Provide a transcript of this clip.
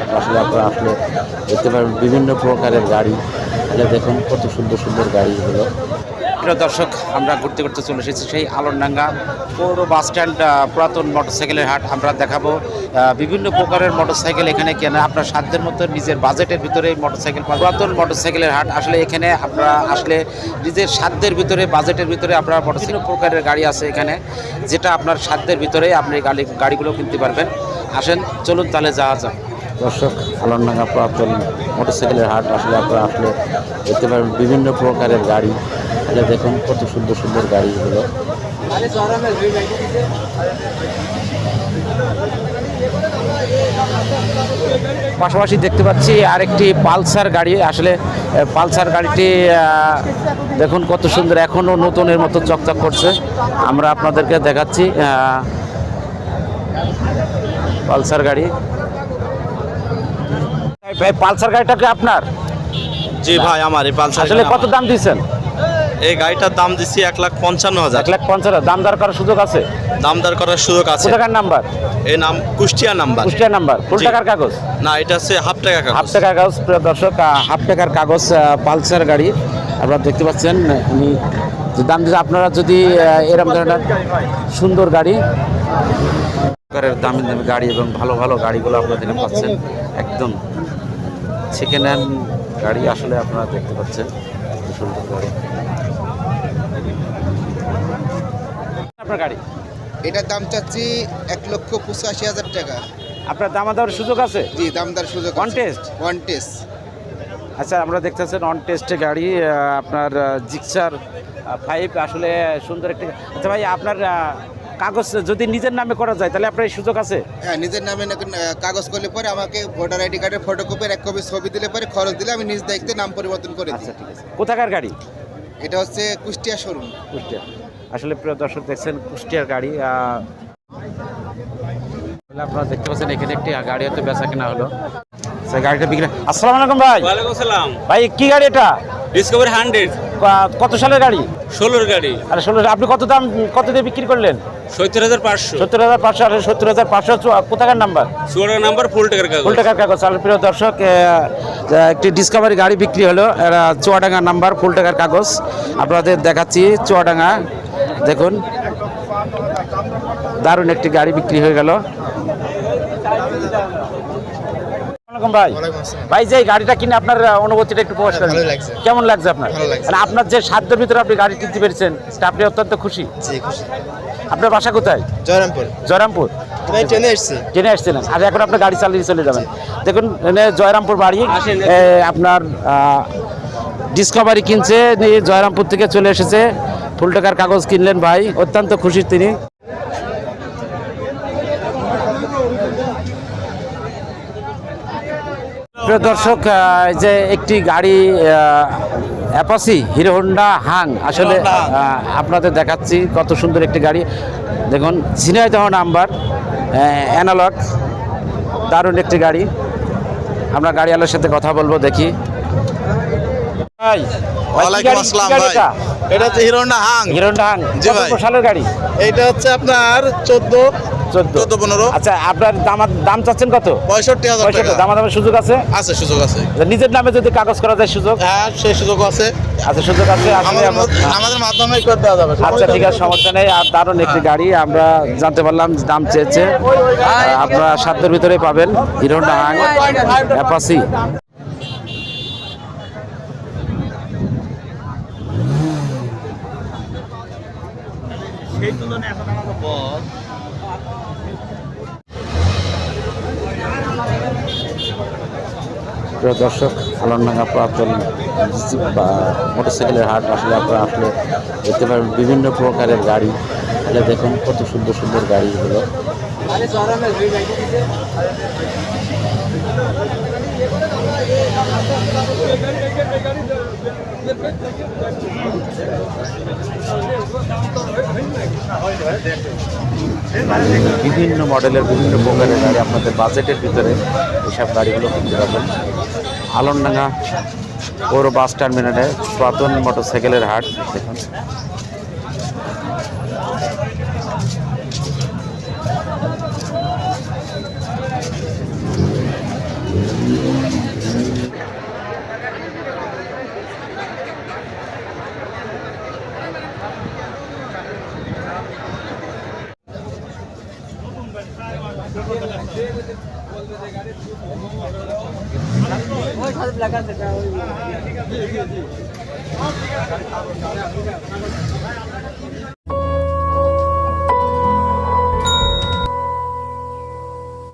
হাট আসলে আপনারা আসলে দেখতে পারেন বিভিন্ন প্রকারের গাড়ি। এটা দেখুন কত সুন্দর সুন্দর গাড়ি এগুলো। প্রিয় দর্শক, আমরা ঘুরতে ঘুরতে চলে এসেছি সেই আলনডাঙ্গা পৌর বাস স্ট্যান্ড, পুরাতন মোটরসাইকেলের হাট। আমরা দেখাবো বিভিন্ন প্রকারের মোটরসাইকেল এখানে কেনা আপনার সাধ্যের মতো নিজের বাজেটের ভিতরে মোটরসাইকেল। পুরাতন মোটরসাইকেলের হাট আসলে এখানে আপনারা আসলে নিজের সাধ্যের ভিতরে বাজেটের ভিতরে আপনার বিভিন্ন প্রকারের গাড়ি আছে এখানে, যেটা আপনার সাধ্যের ভিতরে আপনি গাড়িগুলো কিনতে পারবেন। আসেন, চলুন তাহলে যাওয়া যাক। দর্শক, আলনডাঙ্গা পুরাতন মোটরসাইকেলের হাট আসলে আপনারা আসলে দেখতে পারেন বিভিন্ন প্রকারের গাড়ি। এটা দেখুন কত সুন্দর সুন্দর গাড়ি এগুলো। পাশাপাশি দেখতে পাচ্ছি আরেকটি পালসার গাড়ি। আসলে পালসার গাড়িটি দেখুন কত সুন্দর, এখনও নতুনের মতো চকচক করছে। আমরা আপনাদেরকে দেখাচ্ছি পালসার গাড়ি। পালসার গাড়িটা কি আপনার? জি ভাই, আমার এই পালসার। আসলে কত দাম দিচ্ছেন? এই গাড়িটার দাম দিচ্ছি 1,55,000। 1,50,000 দাম দর করার সুযোগ আছে? দাম দর করার সুযোগ আছে। কোথাকার নাম্বার? এই নাম কুষ্টিয়া নাম্বার। কুষ্টিয়া নাম্বার। ফুল টাকার কাগজ? না, এটা হচ্ছে হাফ টাকা কাগজ। হাফ টাকার কাগজ। প্রিয় দর্শক, হাফ টাকার কাগজ পালসার গাড়ি আপনারা দেখতে পাচ্ছেন। উনি যে দাম দিচ্ছে, আপনারা যদি এরকম ধরনের সুন্দর গাড়ি, দামি দামি গাড়ি এবং ভালো ভালো গাড়িগুলো আপনারা দেখতে পাচ্ছেন, একদম সেকেন্ড হ্যান্ড গাড়ি আসলে আপনারা দেখতে পাচ্ছেন সুন্দর গাড়ি। আপনার গাড়ি এটার দাম চাচ্ছি 1,85,000 টাকা। আপনার দামাদার সুযোগ আছে? জি, দামদার সুযোগ। On test? One test. আচ্ছা, আমরা দেখতেছেন অন টেস্টে গাড়ি আপনার জিক্সার 5 আসলে সুন্দর একটি। আচ্ছা ভাই, আপনার কাগজ যদি নিজের নামে করা যায় তাহলে আপনার এই সুযোগ আছে? হ্যাঁ, নিজের নামে কাগজ করলে পরে আমাকে ভোটার আইডি কার্ডের ফটোকপির 1 কপি ছবি দিলে পরে খরচ দিলে আমি নিজ দায়িত্বে নাম পরিবর্তন করে দিই। আচ্ছা, ঠিক আছে। কোথাকার গাড়ি? এটা হচ্ছে কুষ্টিয়া শোরুম। কুষ্টিয়া। আসলে প্রিয় দর্শক, দেখছেন কুষ্টিয়ার গাড়ি। আপনারা দেখতে পাচ্ছেন এখানে একটি গাড়ি হয়তো বেচা কেনা হলো। সেই গাড়িটা বিক্রি। আসসালামু আলাইকুম ভাই। ওয়ালাইকুম আসসালাম ভাই, কি গাড়ি এটা? ডিসকভারি 100 কত সালের গাড়ি? 16 গাড়ি। আরে 16। আপনি কত দিয়ে বিক্রি করলেন? 70,500। 70,500। আর 70,500 কোথাকার নাম্বার? চুয়াডাঙ্গা নাম্বার, ফুল টাকার কাগজ। ফুল টাকার কাগজ। আর প্রিয় দর্শক, একটি ডিসকভারি গাড়ি বিক্রি হলো। এরা চুয়াডাঙ্গা নাম্বার, ফুল টাকার কাগজ। আপনাদের দেখাচ্ছি চুয়াডাঙ্গা। দেখুন দারুণ একটি গাড়ি বিক্রি হয়ে গেল। ভাই, ভাই যে গাড়িটা কিনে আপনার অনুভূতিটা একটু প্রকাশ করেন। কেমন লাগছে আপনার? মানে আপনার যে সাধ্যের ভিতরে আপনি গাড়ি কিনতে পেরেছেন, আপনি অত্যন্ত খুশি? আপনার বাসা কোথায়? জয়রামপুর। জয়রামপুর। ট্রেনে আসছিলেন, আর এখন আপনার গাড়ি চালিয়ে চলে যাবেন। দেখুন জয়রামপুর বাড়ি। আপনার ডিসকভারি কিনছে, জয়রামপুর থেকে চলে এসেছে। ফুল টাকার কাগজ কিনলেন ভাই, অত্যন্ত খুশি তিনি। প্রিয় দর্শক, যে একটি গাড়ি অ্যাপাচি হিরো হোন্ডা হাং আসলে আপনাদের দেখাচ্ছি কত সুন্দর একটি গাড়ি। দেখুন ঝিনাইদহ নাম্বার, অ্যানালগ, দারুণ একটি গাড়ি। আমরা গাড়িওয়ালার সাথে কথা বলবো, দেখি। ভাই, ওয়ালাইকুম আসসালাম ভাই। এটা হচ্ছে Hero Honda Hunk. Hero Honda Hunk. জি ভাই। কত সালের গাড়ি? এটা হচ্ছে আপনার 14 15। আচ্ছা, আপনার দাম চাচ্ছেন কত? 65,000 টাকা। দামাদামের সুযোগ আছে? আছে, সুযোগ আছে। নিজের নামে যদি কাগজ করা যায় সুযোগ? হ্যাঁ, সেই সুযোগ আছে। আচ্ছা, সুযোগ আছে। আমাদের মাধ্যমে করে দেওয়া যাবে। আচ্ছা, ঠিক আছে, সমস্যা নেই। আর দারুণ একটি গাড়ি আমরা জানতে পারলাম, দাম চেয়েছে। আপনারা সাধ্যের ভিতরেই পাবেন হিরো হোন্ডা হাং অ্যাপাচি। সেই তুলনায় এখন আমাকে বল। প্রিয় দর্শক, আলনডাঙ্গা পুরাতন মোটরসাইকেলের হাট আসলে আপনারা আসলে দেখতে পারেন বিভিন্ন প্রকারের গাড়ি। এটা দেখুন কত সুন্দর সুন্দর গাড়ি এগুলো। বিভিন্ন মডেলের বিভিন্ন প্রকারের গাড়ি আপনাদের বাজেটের ভিতরে এইসব গাড়িগুলো কিনতে পারবেন। আলনডাঙ্গা পৌর বাস টার্মিনালে পুরাতন মোটরসাইকেলের হাট। দেখুন ওই